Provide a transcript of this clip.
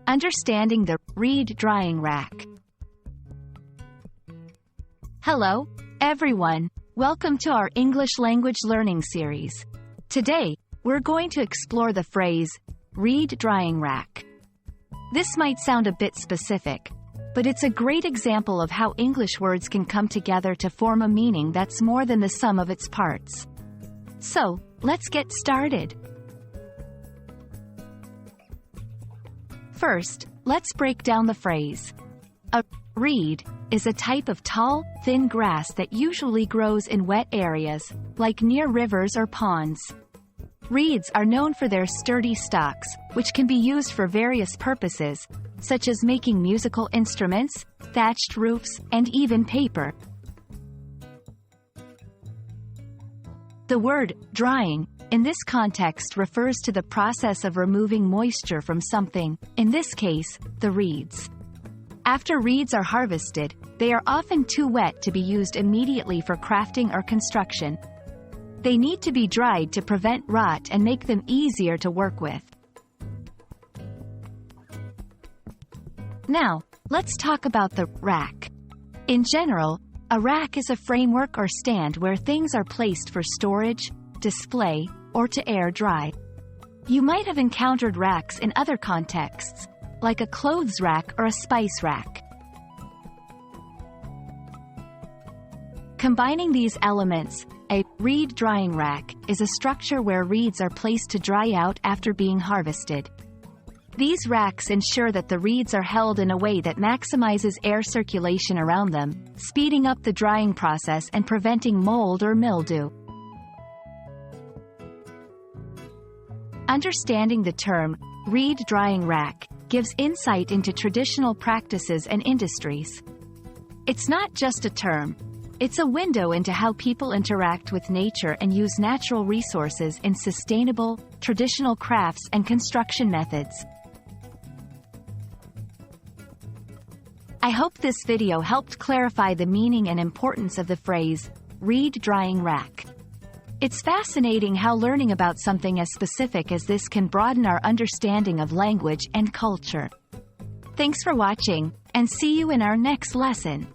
Understanding the reed drying rack. Hello, everyone. Welcome to our English language learning series. Today, we're going to explore the phrase, reed drying rack. This might sound a bit specific, but it's a great example of how English words can come together to form a meaning that's more than the sum of its parts. So, let's get started. First, let's break down the phrase. A reed is a type of tall, thin grass that usually grows in wet areas, like near rivers or ponds. Reeds are known for their sturdy stalks, which can be used for various purposes, such as making musical instruments, thatched roofs, and even paper. The word drying in this context refers to the process of removing moisture from something, in this case, the reeds. After reeds are harvested, they are often too wet to be used immediately for crafting or construction. They need to be dried to prevent rot and make them easier to work with. Now, let's talk about the rack. In general, a rack is a framework or stand where things are placed for storage, display, or to air dry. You might have encountered racks in other contexts, like a clothes rack or a spice rack. Combining these elements, a reed drying rack is a structure where reeds are placed to dry out after being harvested. These racks ensure that the reeds are held in a way that maximizes air circulation around them, speeding up the drying process and preventing mold or mildew. Understanding the term, reed drying rack, gives insight into traditional practices and industries. It's not just a term. It's a window into how people interact with nature and use natural resources in sustainable, traditional crafts and construction methods. I hope this video helped clarify the meaning and importance of the phrase, reed drying rack. It's fascinating how learning about something as specific as this can broaden our understanding of language and culture. Thanks for watching, and see you in our next lesson.